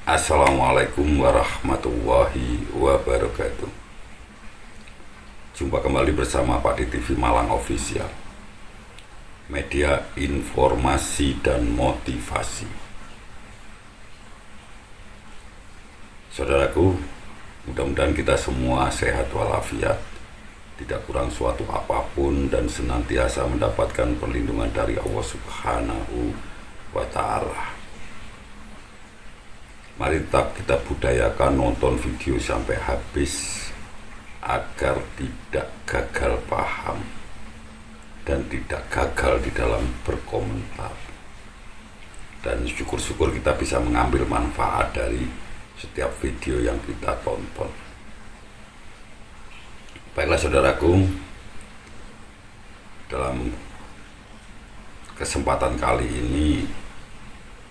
Assalamualaikum warahmatullahi wabarakatuh. Jumpa kembali bersama Pak di TV Malang Official, media informasi dan motivasi. Saudaraku, mudah-mudahan kita semua sehat walafiat, tidak kurang suatu apapun, dan senantiasa mendapatkan perlindungan dari Allah Subhanahu wa Ta'ala. Mari tetap kita budayakan nonton video sampai habis agar tidak gagal paham dan tidak gagal di dalam berkomentar. Dan syukur-syukur kita bisa mengambil manfaat dari setiap video yang kita tonton. Baiklah saudaraku, dalam kesempatan kali ini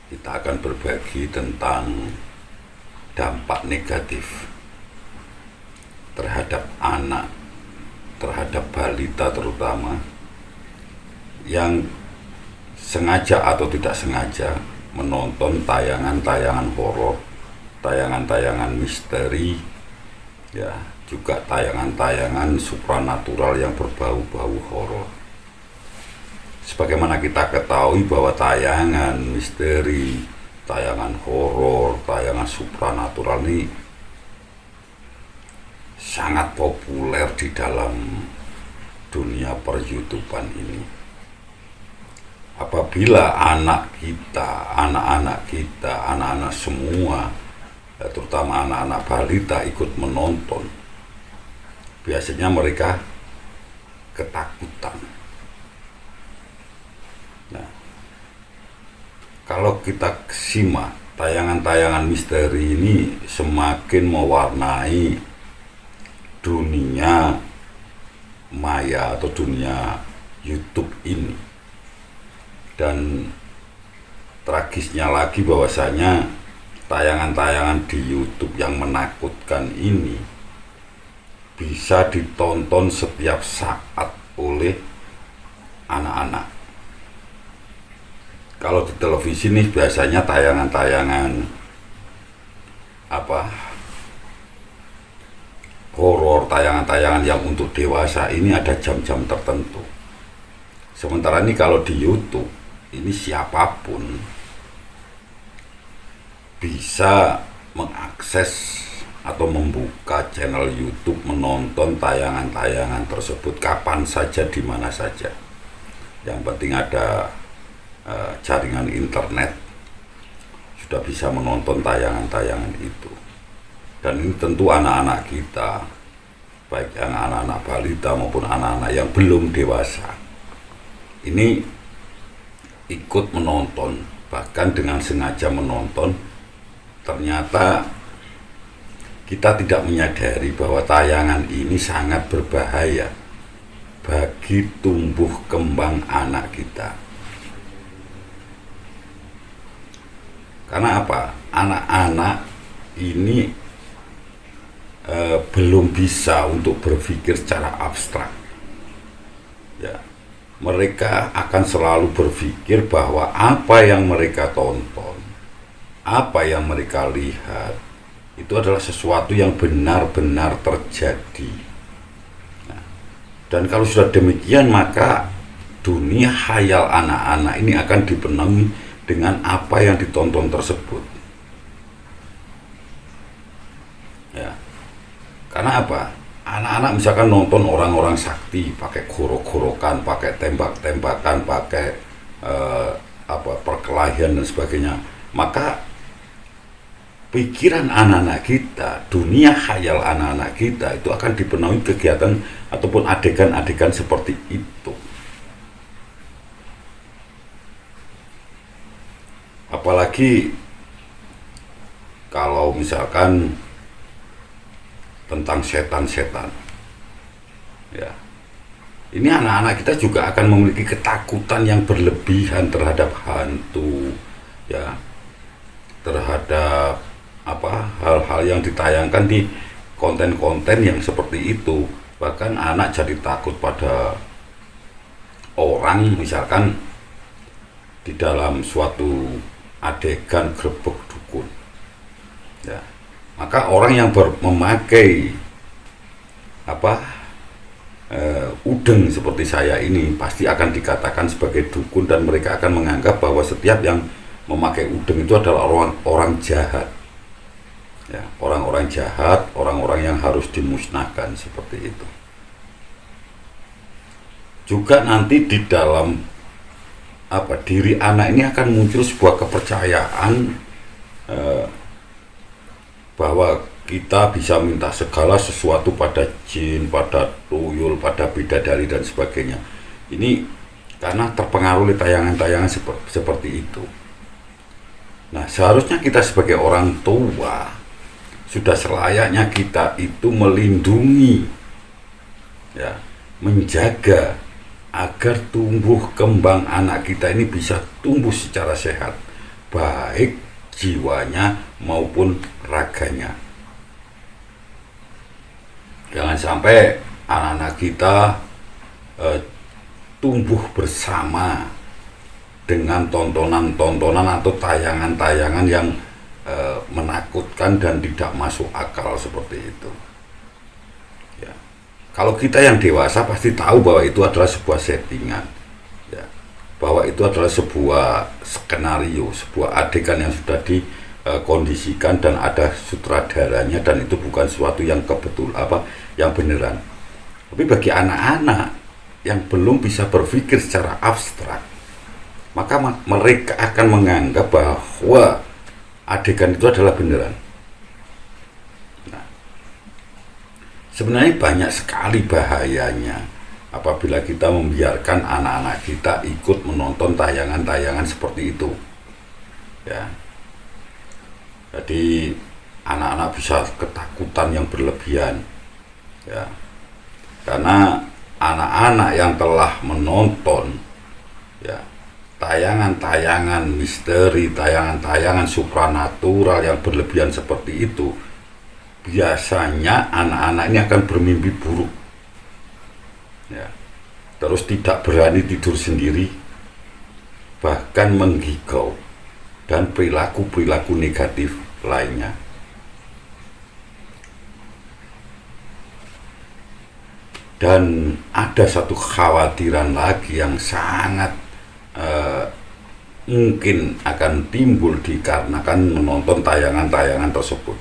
kita akan berbagi tentang dampak negatif terhadap anak, terhadap balita terutama, yang sengaja atau tidak sengaja menonton tayangan-tayangan horor, tayangan-tayangan misteri, ya, juga tayangan-tayangan supranatural yang berbau-bau horor. Sebagaimana kita ketahui bahwa tayangan misteri, tayangan horor, tayangan supranatural ini sangat populer di dalam dunia per-YouTubean ini. Apabila anak kita, anak-anak kita, anak-anak semua, terutama anak-anak balita ikut menonton, biasanya mereka ketakutan. Nah, kalau kita simak tayangan-tayangan misteri ini semakin mewarnai dunia maya atau dunia YouTube ini. Dan tragisnya lagi bahwasanya tayangan-tayangan di YouTube yang menakutkan ini bisa ditonton setiap saat oleh anak-anak. Kalau di televisi nih biasanya tayangan-tayangan horor, tayangan-tayangan yang untuk dewasa ini ada jam-jam tertentu. Sementara ini kalau di YouTube ini siapapun bisa mengakses atau membuka channel YouTube, menonton tayangan-tayangan tersebut kapan saja, di mana saja. Yang penting ada jaringan internet, sudah bisa menonton tayangan-tayangan itu. Dan ini tentu anak-anak kita, baik yang anak-anak balita maupun anak-anak yang belum dewasa, ini ikut menonton, bahkan dengan sengaja menonton. Ternyata kita tidak menyadari bahwa tayangan ini sangat berbahaya bagi tumbuh kembang anak kita. Karena apa? Anak-anak ini belum bisa untuk berpikir secara abstrak. Ya, mereka akan selalu berpikir bahwa apa yang mereka tonton, apa yang mereka lihat, itu adalah sesuatu yang benar-benar terjadi. Nah, dan kalau sudah demikian, maka dunia khayal anak-anak ini akan dipenuhi dengan apa yang ditonton tersebut. Ya, karena apa? Anak-anak misalkan nonton orang-orang sakti pakai gorok-gorokan, pakai tembak-tembakan, pakai perkelahian dan sebagainya, maka pikiran anak-anak kita, dunia khayal anak-anak kita itu akan dipenuhi kegiatan ataupun adegan-adegan seperti itu. Apalagi kalau misalkan tentang setan-setan, ya, ini anak-anak kita juga akan memiliki ketakutan yang berlebihan terhadap hantu, ya, terhadap hal-hal yang ditayangkan di konten-konten yang seperti itu. Bahkan anak jadi takut pada orang, misalkan di dalam suatu adegan grebek dukun, Ya. Maka orang yang memakai udeng seperti saya ini pasti akan dikatakan sebagai dukun, dan mereka akan menganggap bahwa setiap yang memakai udeng itu adalah orang jahat. Ya, orang-orang jahat, orang-orang yang harus dimusnahkan seperti itu. Juga nanti di dalam diri anak ini akan muncul sebuah kepercayaan bahwa kita bisa minta segala sesuatu pada jin, pada tuyul, pada bidadari dan sebagainya. Ini karena terpengaruh oleh tayangan-tayangan seperti itu. Nah, seharusnya kita sebagai orang tua sudah selayaknya kita itu melindungi, ya, menjaga agar tumbuh kembang anak kita ini bisa tumbuh secara sehat, baik jiwanya maupun raganya. Jangan sampai anak-anak kita tumbuh bersama dengan tontonan-tontonan atau tayangan-tayangan yang menakutkan dan tidak masuk akal seperti itu. Ya. Kalau kita yang dewasa pasti tahu bahwa itu adalah sebuah settingan, ya, bahwa itu adalah sebuah skenario, sebuah adegan yang sudah dikondisikan dan ada sutradaranya, dan itu bukan sesuatu yang yang beneran. Tapi bagi anak-anak yang belum bisa berpikir secara abstrak, maka mereka akan menganggap bahwa adegan itu adalah beneran. Nah, sebenarnya banyak sekali bahayanya apabila kita membiarkan anak-anak kita ikut menonton tayangan-tayangan seperti itu. Ya. Jadi anak-anak bisa ketakutan yang berlebihan. Ya. Karena anak-anak yang telah menonton, ya, tayangan-tayangan misteri, tayangan-tayangan supranatural yang berlebihan seperti itu, biasanya anak-anak ini akan bermimpi buruk, ya, terus tidak berani tidur sendiri, bahkan menggigau, dan perilaku-perilaku negatif lainnya. Dan ada satu kekhawatiran lagi yang sangat mungkin akan timbul dikarenakan menonton tayangan-tayangan tersebut.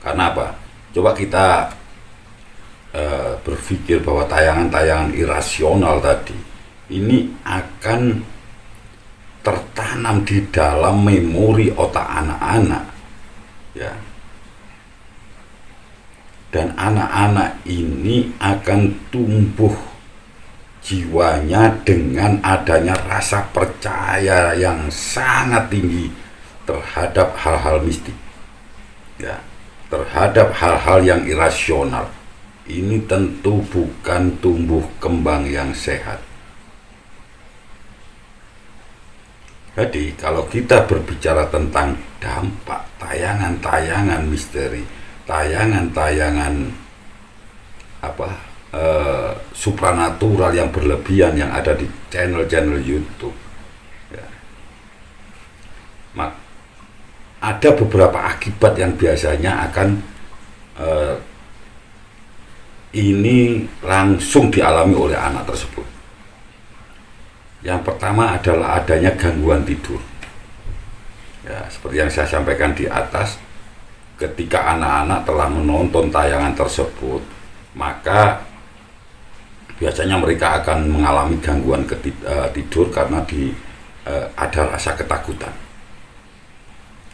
Karena apa? Coba kita berpikir bahwa tayangan-tayangan irasional tadi ini akan tertanam di dalam memori otak anak-anak, ya. Dan anak-anak ini akan tumbuh jiwanya dengan adanya rasa percaya yang sangat tinggi terhadap hal-hal mistik, ya, terhadap hal-hal yang irasional. Ini tentu bukan tumbuh kembang yang sehat. Jadi kalau kita berbicara tentang dampak tayangan-tayangan misteri, tayangan-tayangan supranatural yang berlebihan yang ada di channel-channel YouTube, ya, ada beberapa akibat yang biasanya akan ini langsung dialami oleh anak tersebut. Yang pertama adalah adanya gangguan tidur, ya, seperti yang saya sampaikan di atas. Ketika anak-anak telah menonton tayangan tersebut, maka biasanya mereka akan mengalami gangguan tidur karena ada rasa ketakutan.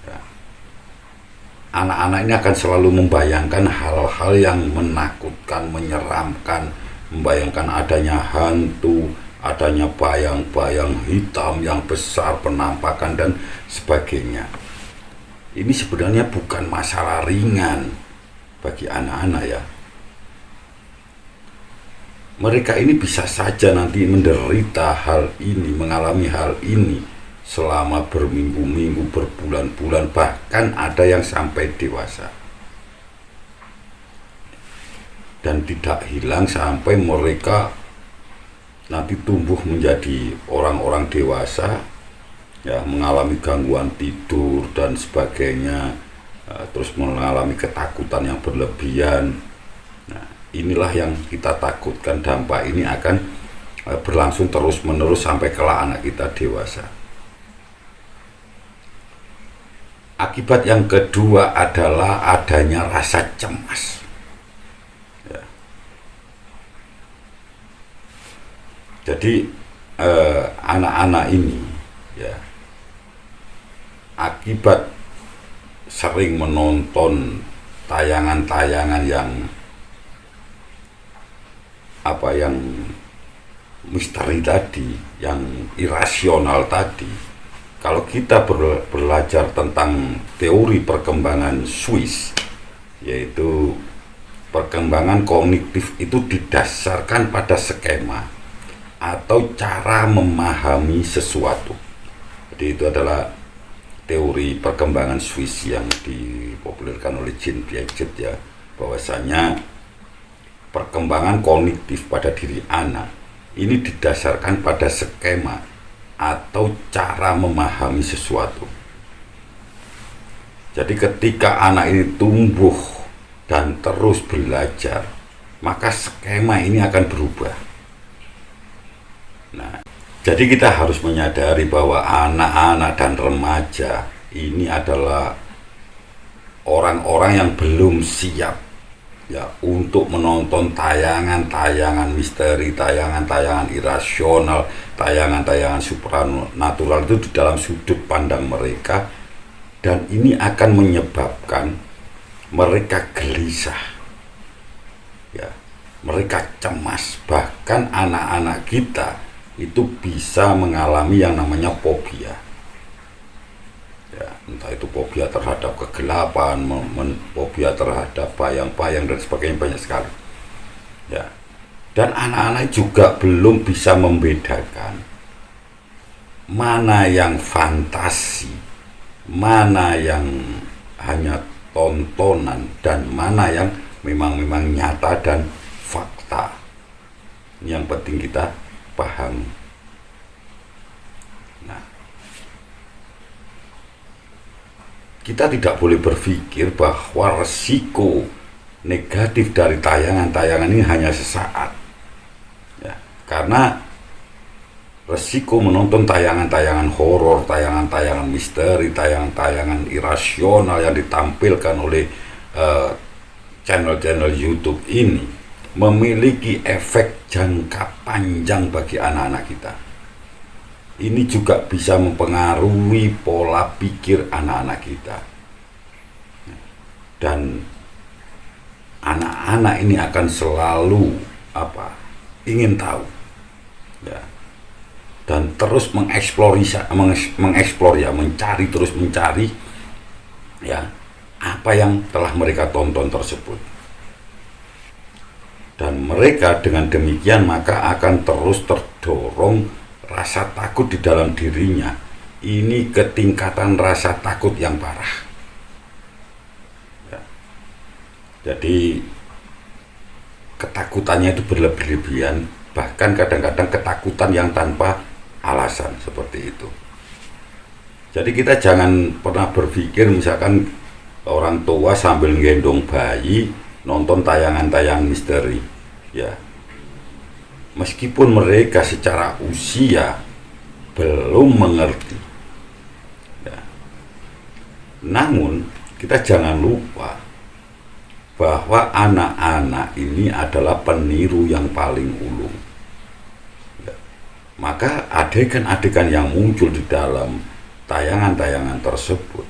Ya. Anak-anak ini akan selalu membayangkan hal-hal yang menakutkan, menyeramkan, membayangkan adanya hantu, adanya bayang-bayang hitam yang besar, penampakan dan sebagainya. Ini sebenarnya bukan masalah ringan bagi anak-anak, ya. Mereka ini bisa saja nanti menderita hal ini, mengalami hal ini selama berminggu-minggu, berbulan-bulan, bahkan ada yang sampai dewasa. Dan tidak hilang sampai mereka nanti tumbuh menjadi orang-orang dewasa ya, mengalami gangguan tidur dan sebagainya, terus mengalami ketakutan yang berlebihan. Nah, inilah yang kita takutkan, dampak ini akan berlangsung terus-menerus sampai kelak anak kita dewasa. Akibat yang kedua adalah adanya rasa cemas. Ya. Jadi anak-anak ini, ya, akibat sering menonton tayangan-tayangan yang misteri tadi, yang irasional tadi. Kalau kita belajar tentang teori perkembangan Swiss, yaitu perkembangan kognitif itu didasarkan pada skema atau cara memahami sesuatu. Jadi itu adalah teori perkembangan Swiss yang dipopulerkan oleh Jean Piaget, ya, bahwasanya perkembangan kognitif pada diri anak ini didasarkan pada skema atau cara memahami sesuatu. Jadi ketika anak ini tumbuh dan terus belajar, maka skema ini akan berubah. Nah, jadi kita harus menyadari bahwa anak-anak dan remaja ini adalah orang-orang yang belum siap, ya, untuk menonton tayangan-tayangan misteri, tayangan-tayangan irasional, tayangan-tayangan supranatural itu di dalam sudut pandang mereka, dan ini akan menyebabkan mereka gelisah, ya, mereka cemas. Bahkan anak-anak kita itu bisa mengalami yang namanya fobia, ya, entah itu fobia terhadap kegelapan, fobia terhadap bayang-bayang dan sebagainya, banyak sekali, ya. Dan anak-anak juga belum bisa membedakan mana yang fantasi, mana yang hanya tontonan, dan mana yang memang nyata dan fakta. Ini yang penting kita pahami. Nah, kita tidak boleh berpikir bahwa resiko negatif dari tayangan-tayangan ini hanya sesaat, ya, karena resiko menonton tayangan-tayangan horor, tayangan-tayangan misteri, tayangan-tayangan irasional yang ditampilkan oleh channel-channel YouTube ini memiliki efek jangka panjang bagi anak-anak kita. Ini juga bisa mempengaruhi pola pikir anak-anak kita, dan anak-anak ini akan selalu ingin tahu, ya, dan terus mengeksplor, ya, mencari, ya, apa yang telah mereka tonton tersebut. Dan mereka dengan demikian maka akan terus terdorong rasa takut di dalam dirinya. Ini ketingkatan rasa takut yang parah, ya. Jadi ketakutannya itu berlebihan, bahkan kadang-kadang ketakutan yang tanpa alasan, seperti itu. Jadi kita jangan pernah berpikir misalkan orang tua sambil gendong bayi nonton tayangan-tayangan misteri, ya, meskipun mereka secara usia belum mengerti, ya. Namun kita jangan lupa bahwa anak-anak ini adalah peniru yang paling ulung, ya. Maka adegan-adegan yang muncul di dalam tayangan-tayangan tersebut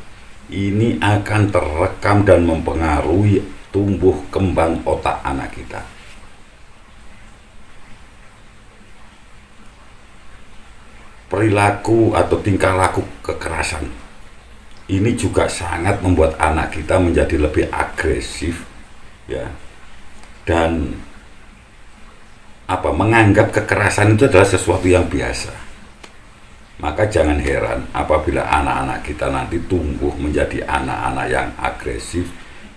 ini akan terekam dan mempengaruhi tumbuh kembang otak anak kita. Perilaku atau tingkah laku kekerasan ini juga sangat membuat anak kita menjadi lebih agresif, ya, dan menganggap kekerasan itu adalah sesuatu yang biasa. Maka jangan heran apabila anak-anak kita nanti tumbuh menjadi anak-anak yang agresif,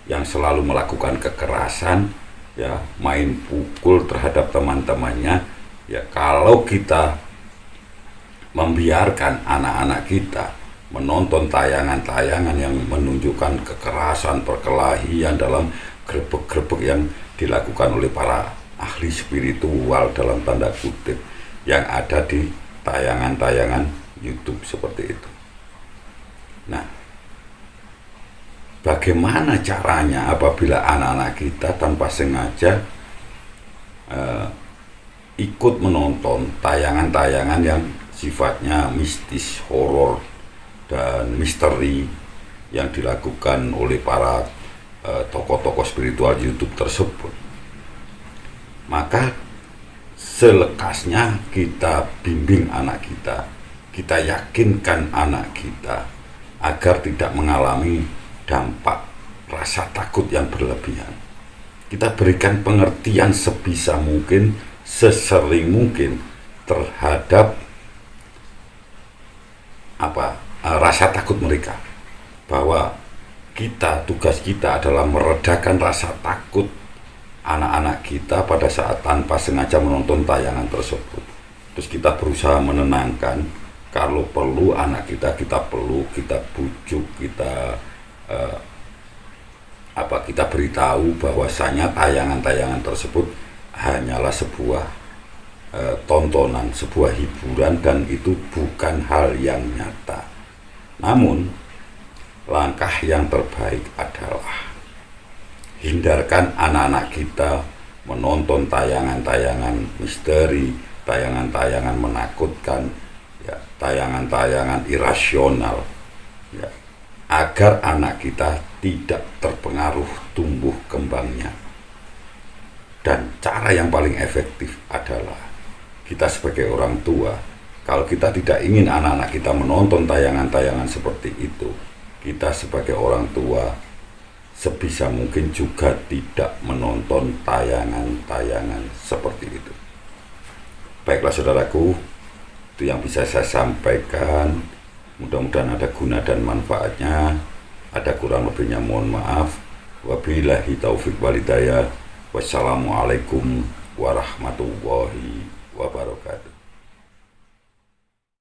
yang selalu melakukan kekerasan, ya, main pukul terhadap teman-temannya, ya. Kalau kita membiarkan anak-anak kita menonton tayangan-tayangan yang menunjukkan kekerasan, perkelahian dalam grebek-grebek yang dilakukan oleh para ahli spiritual dalam tanda kutip yang ada di tayangan-tayangan YouTube seperti itu. Nah, bagaimana caranya apabila anak-anak kita tanpa sengaja ikut menonton tayangan-tayangan yang sifatnya mistis, horor, dan misteri yang dilakukan oleh para tokoh-tokoh spiritual YouTube tersebut? Maka selekasnya kita bimbing anak kita yakinkan anak kita agar tidak mengalami dampak rasa takut yang berlebihan. Kita berikan pengertian sebisa mungkin, sesering mungkin terhadap rasa takut mereka, bahwa tugas kita adalah meredakan rasa takut anak-anak kita pada saat tanpa sengaja menonton tayangan tersebut. Terus kita berusaha menenangkan, kalau perlu anak kita peluk, kita bujuk, kita beritahu bahwasanya tayangan-tayangan tersebut hanyalah sebuah tontonan, sebuah hiburan, dan itu bukan hal yang nyata. Namun langkah yang terbaik adalah hindarkan anak-anak kita menonton tayangan-tayangan misteri, tayangan-tayangan menakutkan, ya, tayangan-tayangan irasional, ya, agar anak kita tidak terpengaruh tumbuh kembangnya. Dan cara yang paling efektif adalah kita sebagai orang tua, kalau kita tidak ingin anak-anak kita menonton tayangan-tayangan seperti itu, kita sebagai orang tua sebisa mungkin juga tidak menonton tayangan-tayangan seperti itu. Baiklah saudaraku, itu yang bisa saya sampaikan. Mudah-mudahan ada guna dan manfaatnya. Ada kurang lebihnya mohon maaf. Wabillahi taufik walhidayah. Wassalamualaikum warahmatullahi wabarakatuh.